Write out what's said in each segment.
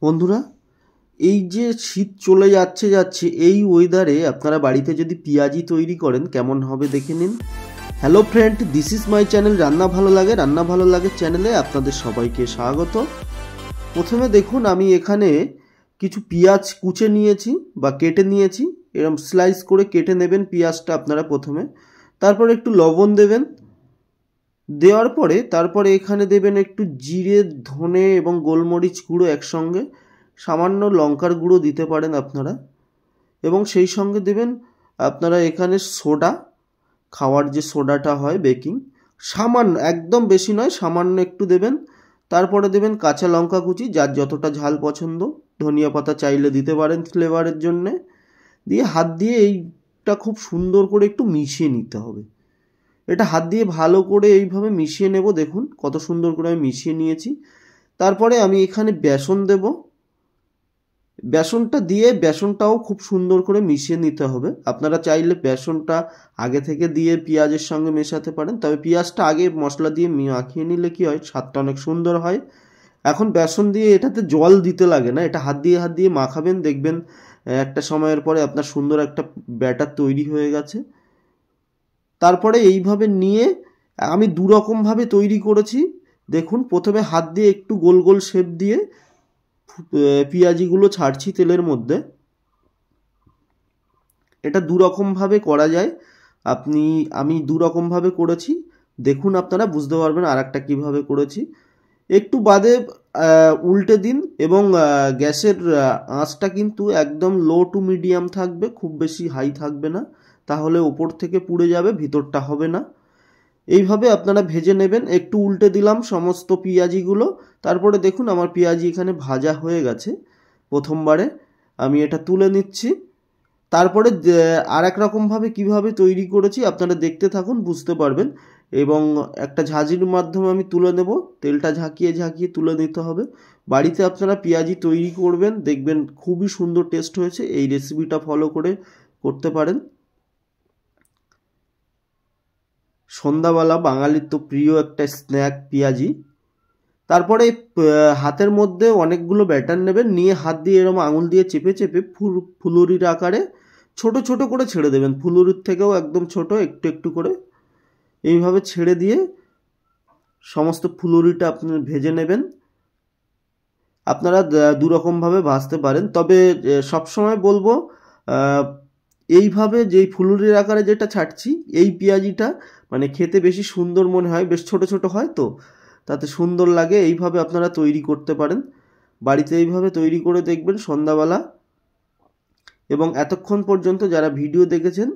বন্ধুরা, এই যে শীত চলে যাচ্ছে এই ওয়েদারে আপনারা বাড়িতে যদি পেঁয়াজি তৈরি করেন কেমন হবে দেখে নিন। Hello friend, this is my channel রান্না ভালো লাগে চ্যানেলে আপনাদের সবাইকে স্বাগত। প্রথমে দেখুন, আমি এখানে কিছু পেঁয়াজ কুচে নিয়েছি বা কেটে নিয়েছি। এরকম স্লাইস করে কেটে নেবেন পেঁয়াজটা আপনারা প্রথমে। তারপরে একটু লবণ দেবেন, দেওয়ার পরে তারপরে এখানে দেবেন একটু জিরে, ধনে এবং গোলমরিচ গুঁড়ো একসঙ্গে, সামান্য লঙ্কার গুঁড়ো দিতে পারেন আপনারা, এবং সেই সঙ্গে দেবেন আপনারা এখানে সোডা, খাওয়ার যে সোডাটা হয় বেকিং, সামান্য, একদম বেশি নয়, সামান্য একটু দেবেন। তারপরে দেবেন কাঁচা লঙ্কা কুচি, যার যতটা ঝাল পছন্দ, ধনিয়া পাতা চাইলে দিতে পারেন ফ্লেভারের জন্যে, দিয়ে হাত দিয়ে এইটা খুব সুন্দর করে একটু মিশিয়ে নিতে হবে। এটা হাত দিয়ে ভালো করে এইভাবে মিশিয়ে নেব। দেখুন কত সুন্দর করে আমি মিশিয়ে নিয়েছি। তারপরে আমি এখানে বেসন দেব। বেসনটা দিয়ে বেসনটাও খুব সুন্দর করে মিশিয়ে নিতে হবে। আপনারা চাইলে বেসনটা আগে থেকে দিয়ে পেঁয়াজের সঙ্গে মেশাতে পারেন, তবে পেঁয়াজটা আগে মশলা দিয়ে মাখিয়ে নিলে কি হয়, স্বাদটা অনেক সুন্দর হয়। এখন বেসন দিয়ে এটাতে জল দিতে লাগে না, এটা হাত দিয়ে মাখাবেন, দেখবেন একটা সময়ের পরে আপনার সুন্দর একটা ব্যাটার তৈরি হয়ে গেছে। তারপরে এইভাবে নিয়ে আমি দুরকমভাবে তৈরি করেছি। দেখুন, প্রথমে হাত দিয়ে একটু গোল গোল শেপ দিয়ে পেঁয়াজিগুলো ছাড়ছি তেলের মধ্যে। এটা দুরকমভাবে করা যায়। আমি দুরকমভাবে করেছি, দেখুন আপনারা বুঝতে পারবেন আর একটা কীভাবে করেছি। একটু বাদে উল্টে দিন, এবং গ্যাসের আঁচটা কিন্তু একদম লো টু মিডিয়াম থাকবে, খুব বেশি হাই থাকবে না, তাহলে ওপর থেকে পুড়ে যাবে, ভিতরটা হবে না। এইভাবে আপনারা ভেজে নেবেন। একটু উল্টে দিলাম সমস্ত পেঁয়াজিগুলো। তারপরে দেখুন আমার পেঁয়াজি এখানে ভাজা হয়ে গেছে। প্রথমবারে আমি এটা তুলে নিচ্ছি। তারপরে আর এক রকমভাবে কীভাবে তৈরি করেছি আপনারা দেখতে থাকুন, বুঝতে পারবেন। এবং একটা ঝাঁঝির মাধ্যমে আমি তুলে নেব, তেলটা ঝাঁকিয়ে ঝাঁকিয়ে তুলে নিতে হবে। বাড়িতে আপনারা পেঁয়াজি তৈরি করবেন, দেখবেন খুবই সুন্দর টেস্ট হয়েছে। এই রেসিপিটা ফলো করে করতে পারেন। সন্ধ্যাবেলা বাঙালির তো প্রিয় একটা স্ন্যাক পেঁয়াজি। তারপরে হাতের মধ্যে অনেকগুলো ব্যাটার নেবেন, নিয়ে হাত দিয়ে এরকম আঙুল দিয়ে চেপে চেপে ফুলুরির আকারে ছোট ছোট করে ছেড়ে দেবেন। ফুলুরির থেকেও একদম ছোট, একটু একটু করে এইভাবে ছেড়ে দিয়ে সমস্ত ফুলুরিটা আপনি ভেজে নেবেন। আপনারা দুরকমভাবে ভাজতে পারেন, তবে সবসময় বলবো এইভাবে যেই ফুলুরির আকারে যেটা ছাড়ছি এই পেঁয়াজিটা মানে খেতে বেশি সুন্দর মনে হয়, বেশ ছোট ছোট হয় তো, তাতে সুন্দর লাগে। এইভাবে আপনারা তৈরি করতে পারেন বাড়িতে, এইভাবে তৈরি করে দেখবেন সন্ধ্যাবেলা। এবং এতক্ষণ পর্যন্ত যারা ভিডিও দেখেছেন,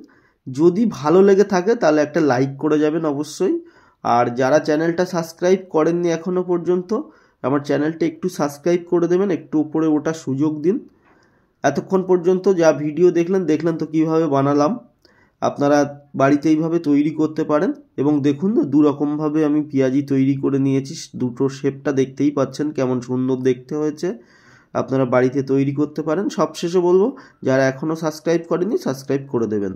যদি ভালো লেগে থাকে তাহলে একটা লাইক করে যাবেন অবশ্যই। আর যারা চ্যানেলটা সাবস্ক্রাইব করেননি এখনও পর্যন্ত, আমার চ্যানেলটা একটু সাবস্ক্রাইব করে দেবেন, একটু উপরে ওঠার সুযোগ দিন। এতক্ষণ পর্যন্ত যা ভিডিও দেখলেন তো কীভাবে বানালাম। আপনারা বাড়িতে এইভাবে তৈরি করতে পারেন। এবং দেখুন দুরকমভাবে আমি পেঁয়াজি তৈরি করে নিয়েছি, দুটো শেপটা দেখতেই পাচ্ছেন কেমন সুন্দর দেখতে হয়েছে। আপনারা বাড়িতে তৈরি করতে পারেন। সবশেষে বলবো, যারা এখনও সাবস্ক্রাইব করেনি সাবস্ক্রাইব করে দেবেন।